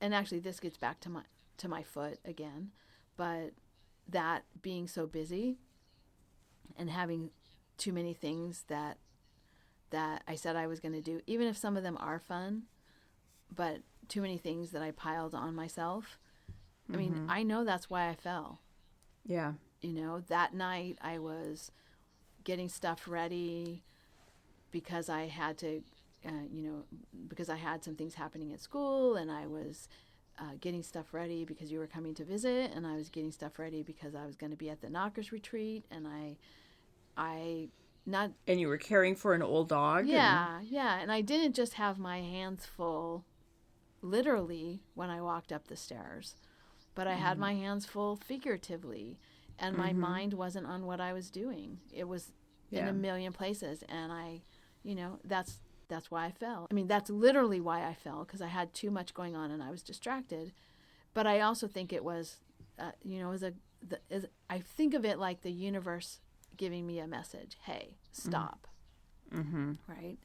actually this gets back to my foot again, but that being so busy and having too many things that I said I was going to do, even if some of them are fun, but too many things that I piled on myself. I mean, I know that's why I fell. Yeah. That night I was getting stuff ready because I had to, because I had some things happening at school, and I was getting stuff ready because you were coming to visit, and I was getting stuff ready because I was going to be at the Knockers retreat, and And you were caring for an old dog? Yeah, and I didn't just have my hands full, literally, when I walked up the stairs, but I had my hands full figuratively, and my mind wasn't on what I was doing. It was in a million places, and that's why I fell. I mean, that's literally why I fell, because I had too much going on and I was distracted. But I also think it was, I think of it like the universe giving me a message. Hey, stop. Mm-hmm. Right?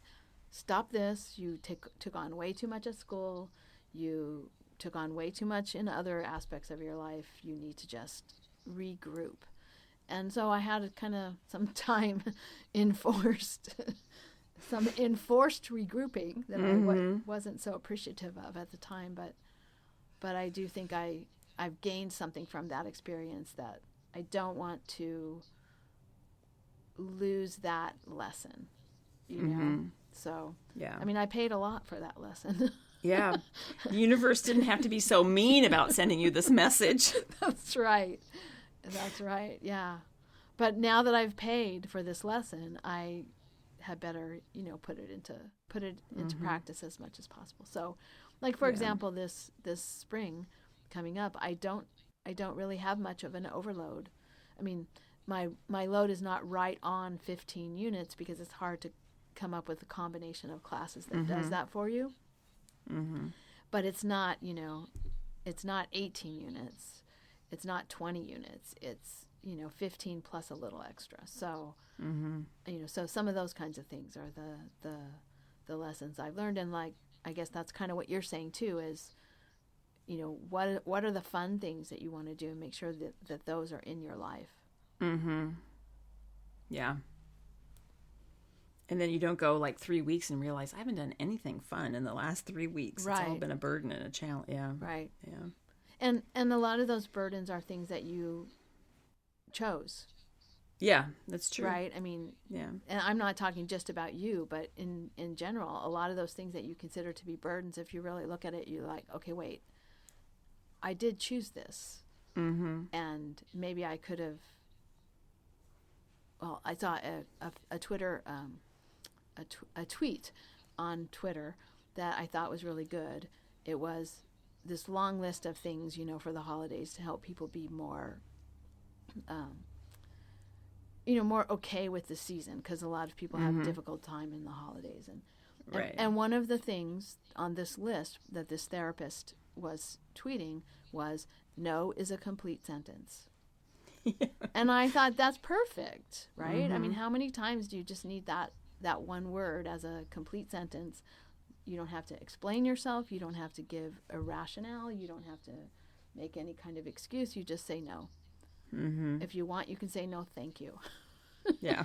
Stop this. You took on way too much at school. You took on way too much in other aspects of your life. You need to just regroup. And so I had kind of some time enforced regrouping that I wasn't so appreciative of at the time. But I do think I've gained something from that experience that I don't want to lose that lesson, So, yeah. I mean, I paid a lot for that lesson. Yeah. The universe didn't have to be so mean about sending you this message. That's right. Yeah. But now that I've paid for this lesson, I had better, put it into practice as much as possible. So, like, for example, this spring coming up, I don't really have much of an overload. I mean, my load is not right on 15 units because it's hard to come up with a combination of classes that does that for you. Mm-hmm. But it's not, it's not 18 units. It's not 20 units. It's, 15 plus a little extra. So, so some of those kinds of things are the lessons I've learned. And, like, I guess that's kind of what you're saying too is, what are the fun things that you want to do, and make sure that those are in your life. Mm-hmm. Yeah. And then you don't go like 3 weeks and realize I haven't done anything fun in the last 3 weeks. Right. It's all been a burden and a challenge. Yeah. Right. Yeah. And a lot of those burdens are things that you chose. Yeah, that's true. Right? I mean, yeah. And I'm not talking just about you, but in general, a lot of those things that you consider to be burdens, if you really look at it, you're like, okay, wait, I did choose this. Mm-hmm. And maybe I could have, well, I saw a Twitter, a tweet on Twitter that I thought was really good. It was this long list of things, for the holidays to help people be more, more okay with the season, because a lot of people have a difficult time in the holidays. And one of the things on this list that this therapist was tweeting was, no is a complete sentence. And I thought, that's perfect, right? I mean, how many times do you just need that one word as a complete sentence? You don't have to explain yourself. You don't have to give a rationale. You don't have to make any kind of excuse. You just say no. If you want, you can say no, thank you. Yeah.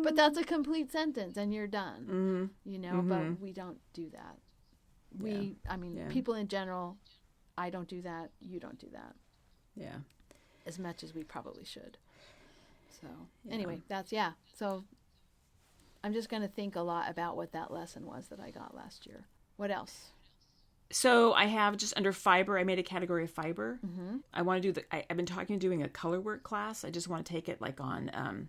But that's a complete sentence and you're done, but we don't do that. People in general, I don't do that. You don't do that. Yeah. As much as we probably should. So anyway, so I'm just going to think a lot about what that lesson was that I got last year. What else? So I have just under fiber, I made a category of fiber. I want to do I've been doing a color work class. I just want to take it like on,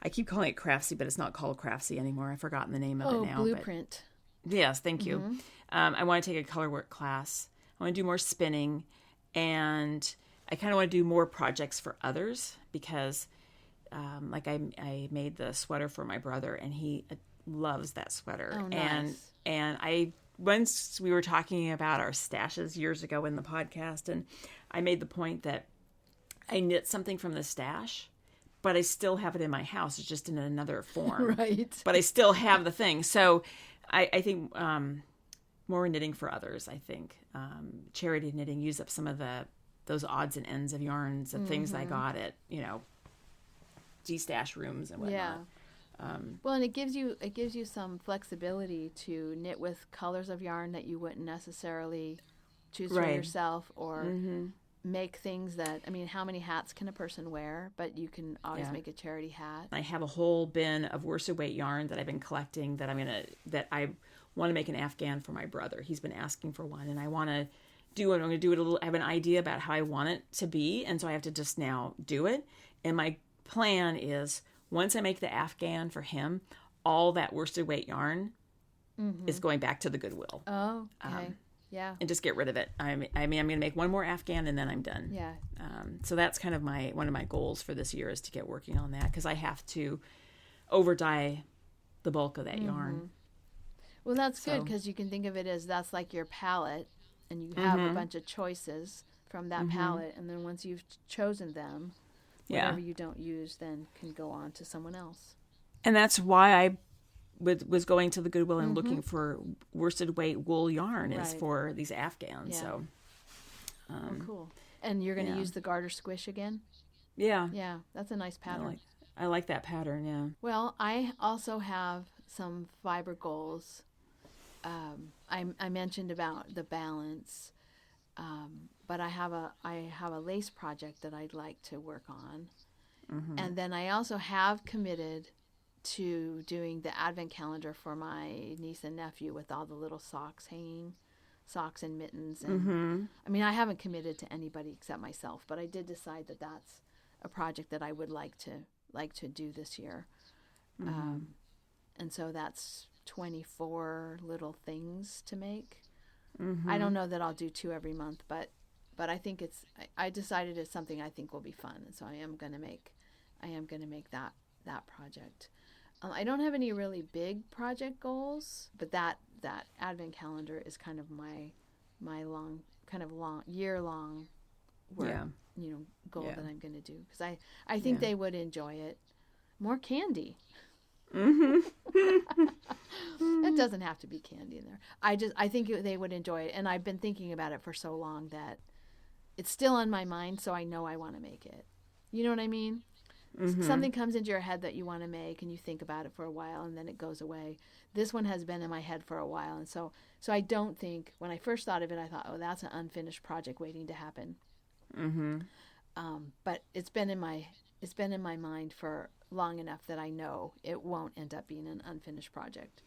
I keep calling it Craftsy, but it's not called Craftsy anymore. I've forgotten the name of it now. Blueprint. But, yes, thank you. I want to take a color work class. I want to do more spinning, and I kind of want to do more projects for others because I made the sweater for my brother, and he loves that sweater. Oh, nice. And once we were talking about our stashes years ago in the podcast, and I made the point that I knit something from the stash, but I still have it in my house. It's just in another form. Right. But I still have the thing. So I think more knitting for others, I think. Charity knitting, use up some of those odds and ends of yarns and things that I got at, G-stash rooms and whatnot. Yeah. Well, and it gives you some flexibility to knit with colors of yarn that you wouldn't necessarily choose for yourself, or make things that, how many hats can a person wear? But you can always make a charity hat. I have a whole bin of worsted weight yarn that I've been collecting that I want to make an Afghan for my brother. He's been asking for one, and I want to do it. I'm going to do it a little. I have an idea about how I want it to be, and so I have to just now do it. And my plan is, once I make the Afghan for him, all that worsted weight yarn is going back to the Goodwill. Oh, okay. Yeah. And just get rid of it. I'm going to make one more Afghan and then I'm done. Yeah. So that's kind of one of my goals for this year, is to get working on that, because I have to over dye the bulk of that yarn. Well, that's good, because you can think of it as that's like your palette, and you have a bunch of choices from that palette, and then once you've chosen them, whatever you don't use then can go on to someone else. And that's why I was going to the Goodwill and looking for worsted weight wool yarn is for these Afghans. Yeah. So, cool. And you're going to use the garter squish again? Yeah. Yeah, that's a nice pattern. I like that pattern, yeah. Well, I also have some fiber goals. I mentioned about the balance, but I have a lace project that I'd like to work on. And then I also have committed to doing the advent calendar for my niece and nephew with all the little socks hanging, socks and mittens. And I haven't committed to anybody except myself, but I did decide that that's a project that I would like to do this year. And so that's 24 little things to make. I don't know that I'll do 2 every month, but I think I decided it's something I think will be fun, and so I am going to make that project. I don't have any really big project goals, but that advent calendar is kind of my long year-long work, goal that I'm going to do, because I think they would enjoy it. More candy. It doesn't have to be candy in there. I think they would enjoy it, and I've been thinking about it for so long that it's still on my mind, so I know I want to make it. You know what I mean? Something comes into your head that you want to make, and you think about it for a while, and then it goes away. This one has been in my head for a while, and so I don't think, when I first thought of it, I thought, oh, that's an unfinished project waiting to happen. But it's been in my mind for long enough that I know it won't end up being an unfinished project.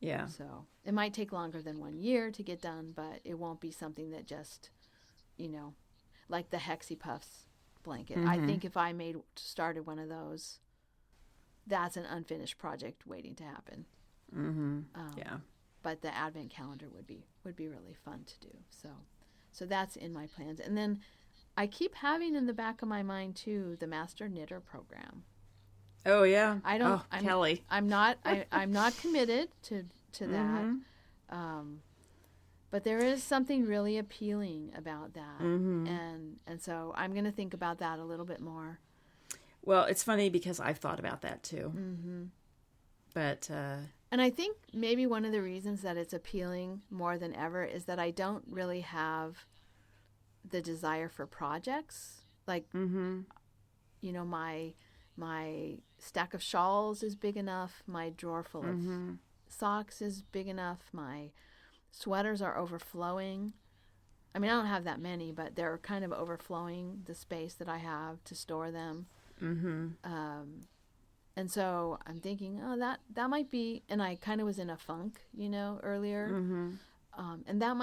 Yeah. So it might take longer than 1 year to get done, but it won't be something that just, like the Hexie Puffs blanket. I think if I started one of those, that's an unfinished project waiting to happen. Yeah. But the advent calendar would be really fun to do. So that's in my plans. And then I keep having in the back of my mind too the Master Knitter program. Oh yeah. Kelly. I'm not committed to that. But there is something really appealing about that. And so I'm going to think about that a little bit more. Well, it's funny because I've thought about that too. But and I think maybe one of the reasons that it's appealing more than ever is that I don't really have the desire for projects. Like, my stack of shawls is big enough. My drawer full of socks is big enough. My sweaters are overflowing. I mean, I don't have that many, but they're kind of overflowing the space that I have to store them. And so I'm thinking, that might be, and I kind of was in a funk, earlier. And this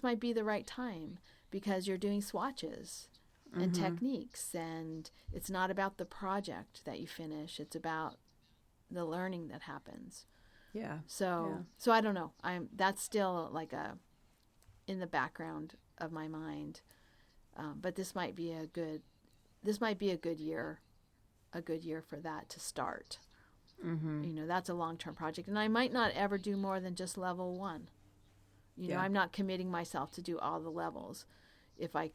might be the right time because you're doing swatches and techniques, and it's not about the project that you finish. It's about the learning that happens. Yeah. So I don't know. That's still like in the background of my mind. But this might be a good year for that to start. That's a long-term project, and I might not ever do more than just level 1. I'm not committing myself to do all the levels. If I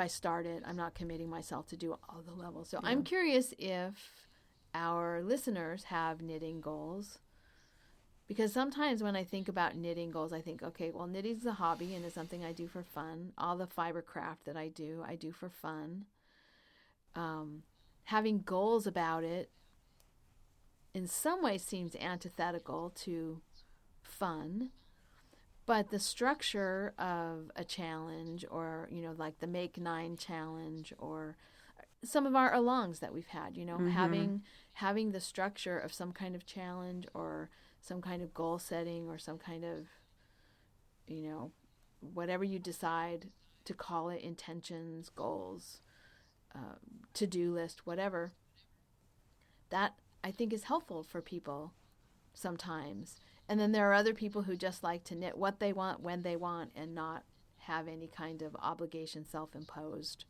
start it, I'm not committing myself to do all the levels. So I'm curious if our listeners have knitting goals. Because sometimes when I think about knitting goals, I think, okay, well, knitting's a hobby and it's something I do for fun. All the fiber craft that I do for fun. Having goals about it in some ways seems antithetical to fun. But the structure of a challenge or, like the Make 9 challenge or some of our alongs that we've had, having the structure of some kind of challenge or some kind of goal setting or some kind of, whatever you decide to call it, intentions, goals, to-do list, whatever, that I think is helpful for people sometimes. And then there are other people who just like to knit what they want, when they want, and not have any kind of obligation self-imposed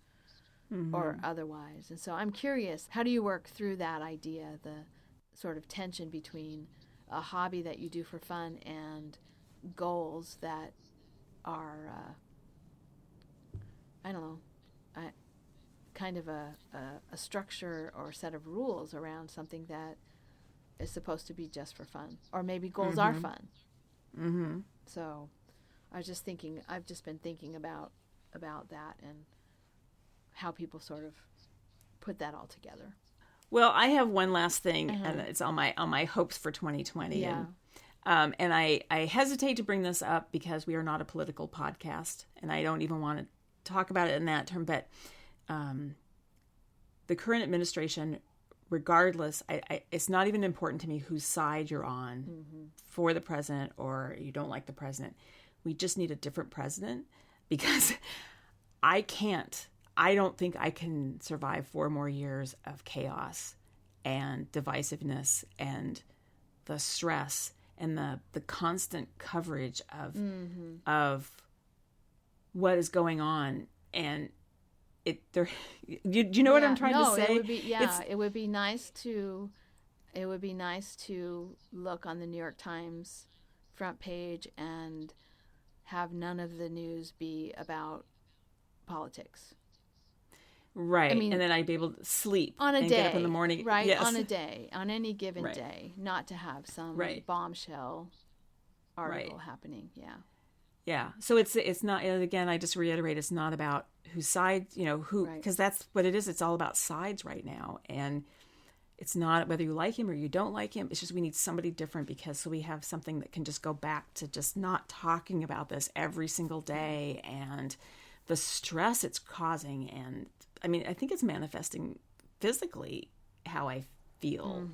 or otherwise. And so I'm curious, how do you work through that idea, the sort of tension between a hobby that you do for fun and goals that are, kind of a structure or a set of rules around something that is supposed to be just for fun, or maybe goals are fun. So I've just been thinking about that and how people sort of put that all together. Well, I have one last thing, and it's on my hopes for 2020. Yeah. And I hesitate to bring this up because we are not a political podcast, and I don't even want to talk about it in that term. But the current administration, regardless, it's not even important to me whose side you're on for the president or you don't like the president. We just need a different president because I don't think I can survive 4 more years of chaos and divisiveness and the stress and the constant coverage of what is going on. And do you know what I'm trying to say? It would be nice to look on the New York Times front page and have none of the news be about politics. Right. And then I'd be able to sleep on a day, get up in the morning. Right. Yes. On a day, on any given day, not to have some bombshell article happening. Yeah. Yeah. So it's not, again, I just reiterate, it's not about whose side, because that's what it is. It's all about sides right now. And it's not whether you like him or you don't like him. It's just we need somebody different so we have something that can just go back to just not talking about this every single day and the stress it's causing. And I mean, I think it's manifesting physically how I feel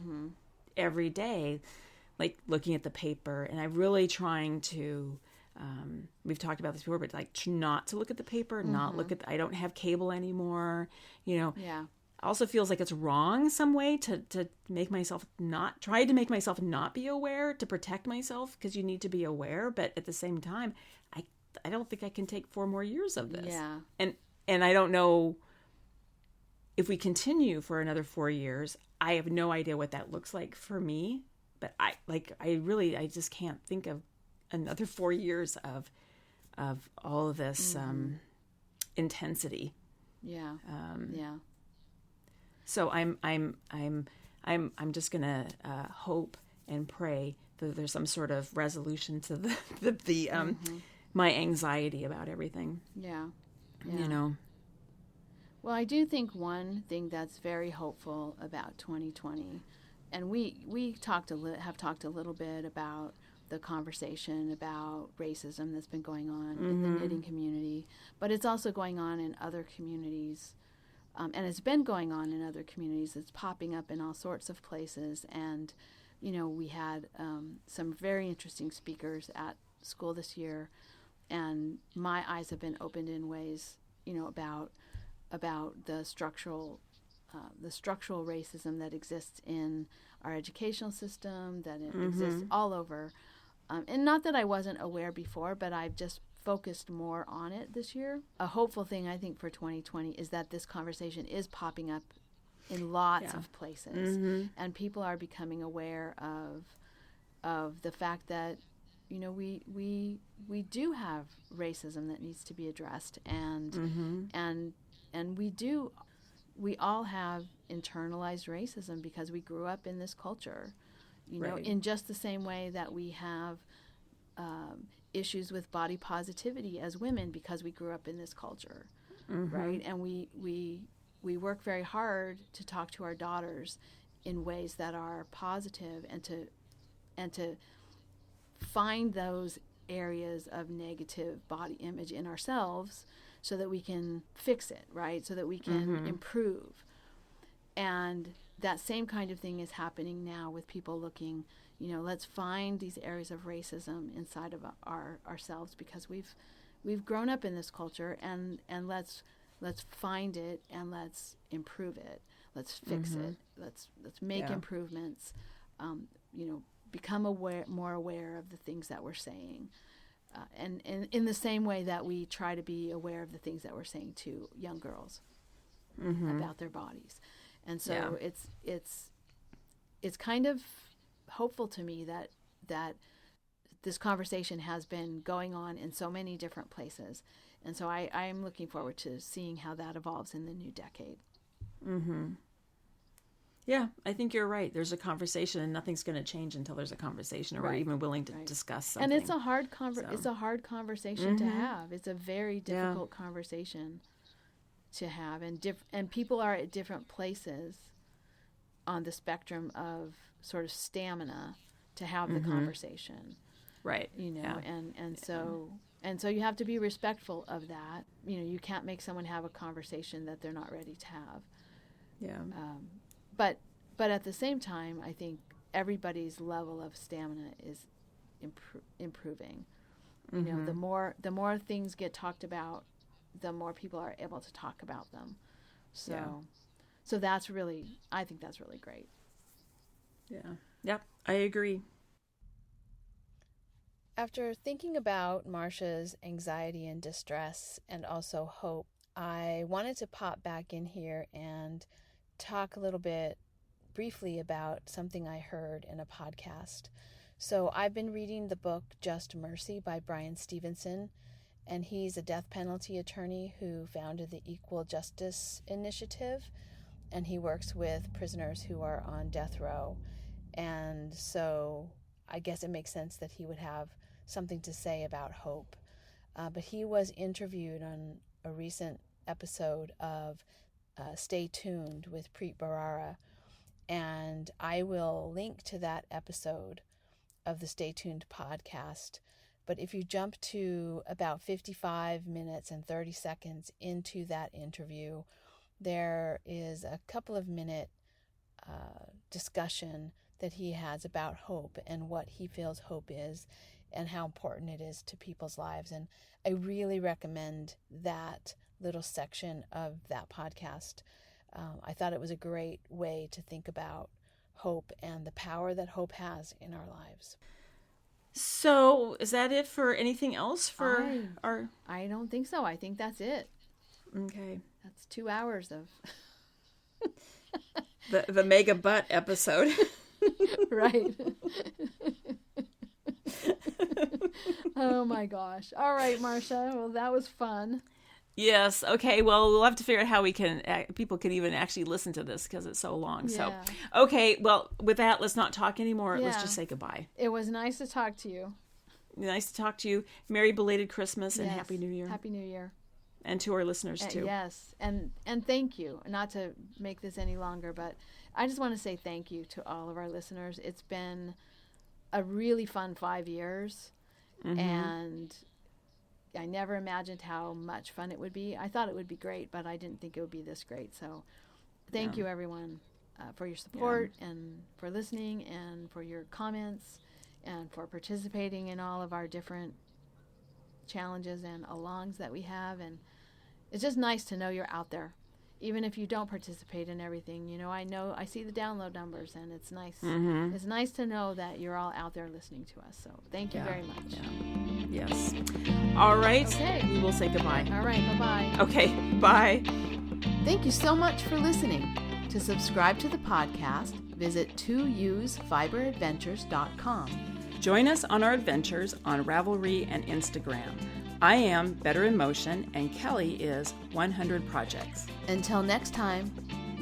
every day like looking at the paper, and I'm really trying to, we've talked about this before, but like not to look at the paper, not look at, I don't have cable anymore, Yeah. Also feels like it's wrong some way to make myself not, try to make myself not be aware, to protect myself, because you need to be aware. But at the same time, I don't think I can take 4 more years of this. Yeah. And I don't know if we continue for another 4 years. I have no idea what that looks like for me. But I just can't think of another 4 years of all of this intensity. Yeah. Yeah. So I'm just gonna hope and pray that there's some sort of resolution to the my anxiety about everything. Yeah. Well, I do think one thing that's very hopeful about 2020, and we have talked a little bit about the conversation about racism that's been going on in the knitting community, but it's also going on in other communities. And it's been going on in other communities. It's popping up in all sorts of places. And, we had some very interesting speakers at school this year. And my eyes have been opened in ways, about the structural racism that exists in our educational system, that it exists all over. And not that I wasn't aware before, but I've just focused more on it this year. A hopeful thing, I think, for 2020 is that this conversation is popping up in lots of places, and people are becoming aware of the fact that we do have racism that needs to be addressed, and we all have internalized racism because we grew up in this culture, in just the same way that we have issues with body positivity as women because we grew up in this culture, right? And we work very hard to talk to our daughters in ways that are positive, and to find those areas of negative body image in ourselves so that we can fix it, right? So that we can improve. And that same kind of thing is happening now with people looking, let's find these areas of racism inside of ourselves, because we've grown up in this culture, and let's find it, and let's improve it. Let's fix it. Let's make improvements. Become more aware of the things that we're saying, and in the same way that we try to be aware of the things that we're saying to young girls about their bodies. And so it's kind of hopeful to me that this conversation has been going on in so many different places. And so I'm looking forward to seeing how that evolves in the new decade. Yeah, I think you're right. There's a conversation, and nothing's going to change until there's a conversation, or we're even willing to discuss something. And it's a hard conversation to have. It's a very difficult conversation to have, and people are at different places on the spectrum of sort of stamina to have the conversation, right? And so you have to be respectful of that. You can't make someone have a conversation that they're not ready to have. But at the same time, I think everybody's level of stamina is improving. The more things get talked about, the more people are able to talk about them. So I think that's really great. Yeah. Yep, I agree. After thinking about Marsha's anxiety and distress, and also hope, I wanted to pop back in here and talk a little bit briefly about something I heard in a podcast. So I've been reading the book Just Mercy by Bryan Stevenson, and he's a death penalty attorney who founded the Equal Justice Initiative, and he works with prisoners who are on death row. And so I guess it makes sense that he would have something to say about hope. But he was interviewed on a recent episode of Stay Tuned with Preet Bharara, and I will link to that episode of the Stay Tuned podcast. But if you jump to about 55 minutes and 30 seconds into that interview, there is a couple of minute discussion that he has about hope and what he feels hope is and how important it is to people's lives. And I really recommend that little section of that podcast. I thought it was a great way to think about hope and the power that hope has in our lives. So is that it for anything else for our... I don't think so. I think that's it. Okay. That's 2 hours of... the mega butt episode. Right. Oh my gosh. All right, Marsha. Well, that was fun. Yes. Okay. Well, we'll have to figure out how people can even actually listen to this because it's so long. Yeah. So, okay. Well, with that, let's not talk anymore. Yeah. Let's just say goodbye. It was nice to talk to you. Nice to talk to you. Merry belated Christmas and Yes. Happy New Year. Happy New Year. And to our listeners too. Yes. And thank you. Not to make this any longer, but I just want to say thank you to all of our listeners. It's been a really fun 5 years. Mm-hmm. And I never imagined how much fun it would be. I thought it would be great, but I didn't think it would be this great. So thank you, everyone, for your support and for listening and for your comments and for participating in all of our different challenges and alongs that we have. And it's just nice to know you're out there. Even if you don't participate in everything, I see the download numbers, and it's nice. Mm-hmm. It's nice to know that you're all out there listening to us. So thank you very much. Yeah. Yes. All right. Okay. We will say goodbye. All right. Bye-bye. Okay. Bye. Thank you so much for listening. To subscribe to the podcast, visit 2usfiberadventures.com. Join us on our adventures on Ravelry and Instagram. I am Better in Motion, and Kelly is 100 Projects. Until next time,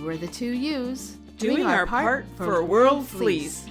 we're the 2 U's doing our part for World Fleece.